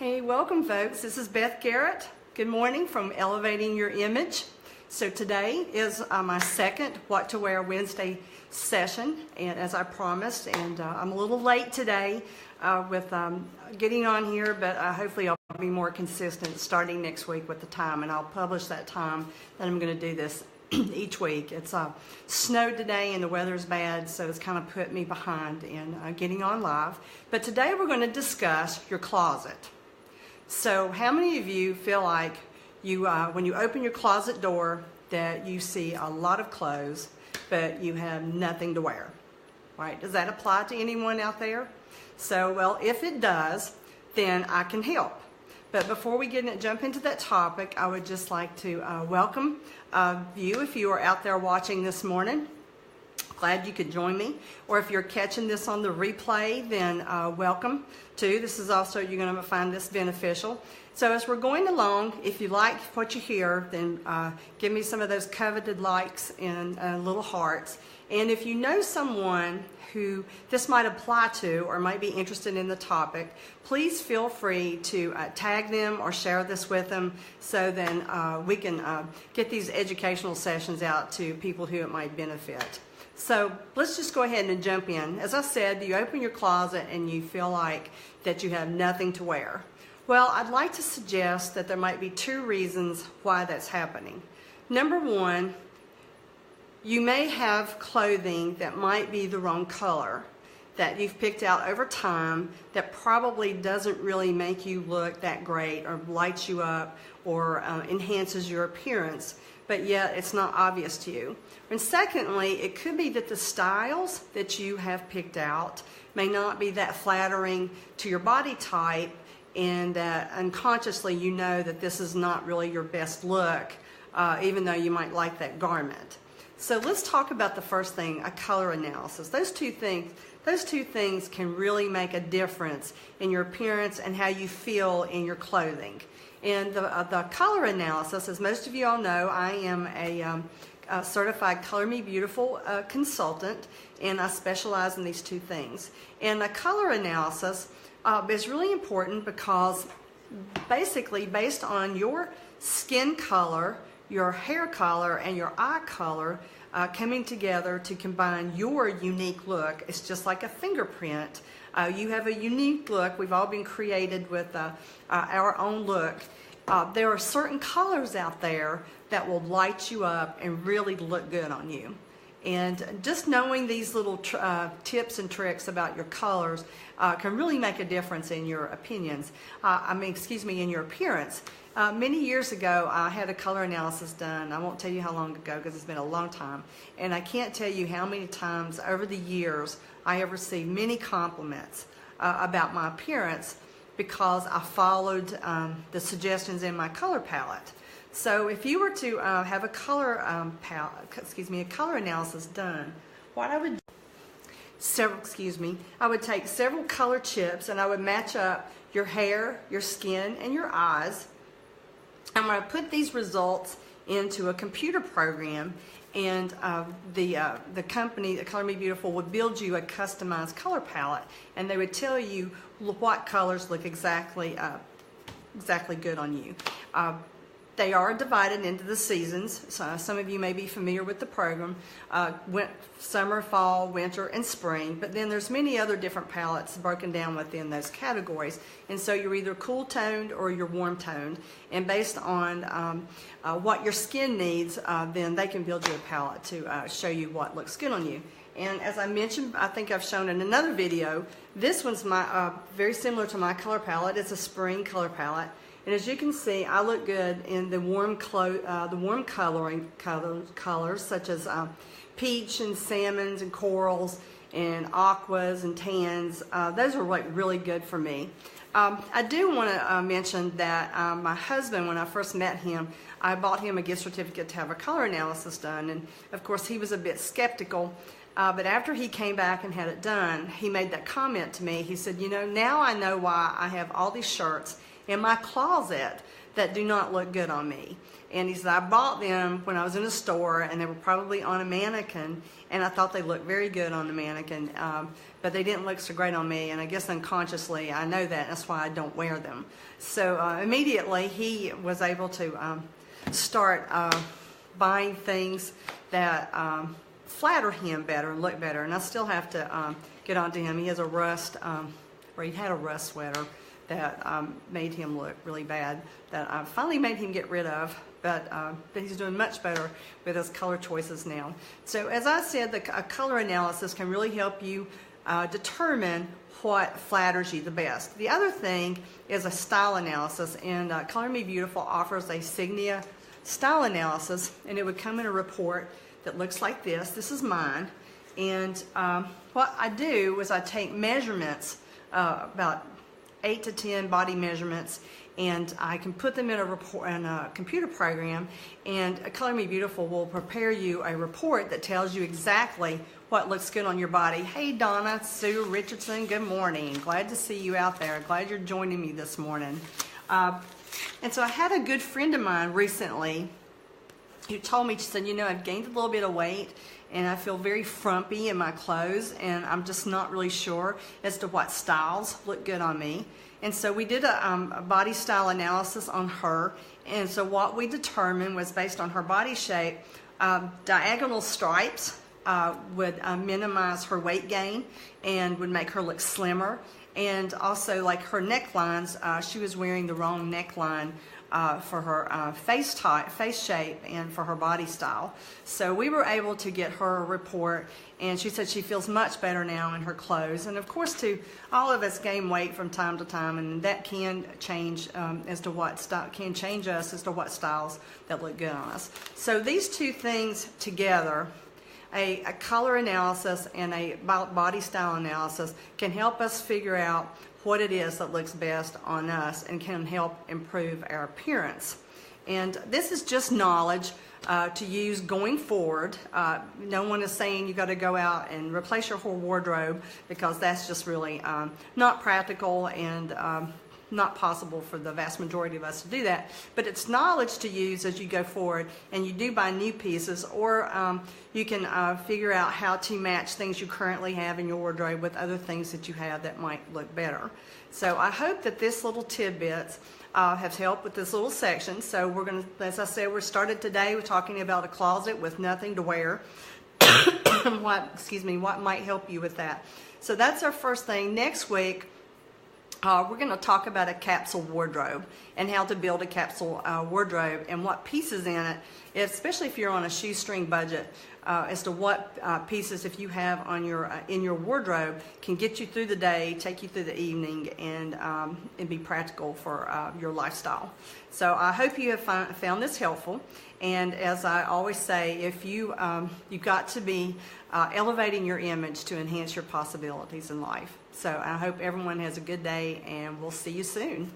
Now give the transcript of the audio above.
Hey, welcome folks. This is Beth Garrett. Good morning from Elevating Your Image. So today is my second What to Wear Wednesday session, and as I promised, and I'm a little late today with getting on here, but hopefully I'll be more consistent starting next week with the time, and I'll publish that time that I'm going to do this each week. It's snowed today and the weather's bad, so it's kind of put me behind in getting on live. But today we're going to discuss your closet. So how many of you feel like you, when you open your closet door, that you see a lot of clothes, but you have nothing to wear? Right? Does that apply to anyone out there? So, well, if it does, then I can help. But before we jump into that topic, I would just like to welcome you if you are out there watching this morning. Glad you could join me. Or if you're catching this on the replay, then welcome too. This is also, you're going to find this beneficial. So as we're going along, if you like what you hear, then give me some of those coveted likes and little hearts. And if you know someone who this might apply to or might be interested in the topic, please feel free to tag them or share this with them, so then we can get these educational sessions out to people who it might benefit. So let's just go ahead and jump in. As I said, you open your closet and you feel like that you have nothing to wear. Well, I'd like to suggest that there might be two reasons why that's happening. Number one, you may have clothing that might be the wrong color that you've picked out over time that probably doesn't really make you look that great or lights you up or enhances your appearance, but yet it's not obvious to you. And secondly, it could be that the styles that you have picked out may not be that flattering to your body type, and that unconsciously you know that this is not really your best look, even though you might like that garment. So let's talk about the first thing, a color analysis. Those two things can really make a difference in your appearance and how you feel in your clothing. And the color analysis, as most of you all know, I am a certified Color Me Beautiful consultant, and I specialize in these two things. And a color analysis is really important because basically based on your skin color, your hair color, and your eye color coming together to combine your unique look. It's just like a fingerprint. You have a unique look. We've all been created with our own look. There are certain colors out there that will light you up and really look good on you. And just knowing these little tips and tricks about your colors can really make a difference in your opinions. In your appearance. Many years ago, I had a color analysis done. I won't tell you how long ago because it's been a long time. And I can't tell you how many times over the years I have received many compliments about my appearance because I followed the suggestions in my color palette. So if you were to have a color analysis done, what I would do, I would take several color chips and I would match up your hair, your skin, and your eyes. I'm going to put these results into a computer program, and the company, Color Me Beautiful, would build you a customized color palette, and they would tell you what colors look exactly good on you. They are divided into the seasons. So some of you may be familiar with the program, summer, fall, winter, and spring. But then there's many other different palettes broken down within those categories. And so you're either cool toned or you're warm toned. And based on what your skin needs, then they can build you a palette to show you what looks good on you. And as I mentioned, I think I've shown in another video, this one's very similar to my color palette. It's a spring color palette. And as you can see, I look good in the warm coloring colors such as peach and salmons and corals and aquas and tans. Those are like really good for me. I do want to mention that my husband, when I first met him, I bought him a gift certificate to have a color analysis done, and of course he was a bit skeptical. But after he came back and had it done, he made that comment to me. He said, you know, now I know why I have all these shirts in my closet that do not look good on me. And he said, I bought them when I was in a store, and they were probably on a mannequin, and I thought they looked very good on the mannequin, but they didn't look so great on me, and I guess unconsciously I know that. That's why I don't wear them. So immediately he was able to start buying things that flatter him better and look better. And I still have to get on to him. He has a rust, or he had a rust sweater that made him look really bad, that I finally made him get rid of, but he's doing much better with his color choices now. So as I said, a color analysis can really help you determine what flatters you the best. The other thing is a style analysis, and Color Me Beautiful offers a Signia style analysis, and it would come in a report that looks like this. This is mine, and what I do is I take measurements, about 8 to 10 body measurements, and I can put them in a report in a computer program, and Color Me Beautiful will prepare you a report that tells you exactly what looks good on your body. Hey Donna, Sue Richardson, good morning. Glad to see you out there. Glad you're joining me this morning. And so I had a good friend of mine recently who told me, she said, you know, I've gained a little bit of weight and I feel very frumpy in my clothes, and I'm just not really sure as to what styles look good on me. And so we did a body style analysis on her, and so what we determined was, based on her body shape, diagonal stripes would minimize her weight gain and would make her look slimmer. And also, like her necklines, she was wearing the wrong neckline for her face shape and for her body style. So we were able to get her a report, and she said she feels much better now in her clothes. And of course, all of us gain weight from time to time, and that can change as to what style can change us as to what styles that look good on us. So these two things together, a color analysis and a body style analysis, can help us figure out what it is that looks best on us and can help improve our appearance. And this is just knowledge to use going forward. No one is saying you got to go out and replace your whole wardrobe, because that's just really not practical and not possible for the vast majority of us to do that. But it's knowledge to use as you go forward and you do buy new pieces, or you can figure out how to match things you currently have in your wardrobe with other things that you have that might look better. So I hope that this little tidbits have helped with this little section. So we're going to, as I said, we're started today. We're talking about a closet with nothing to wear. What might help you with that. So that's our first thing. Next week, we're going to talk about a capsule wardrobe and how to build a capsule wardrobe and what pieces in it, especially if you're on a shoestring budget, as to what pieces, if you have on in your wardrobe, can get you through the day, take you through the evening, and be practical for your lifestyle. So I hope you have found this helpful. And as I always say, if you've got to be elevating your image to enhance your possibilities in life. So I hope everyone has a good day, and we'll see you soon.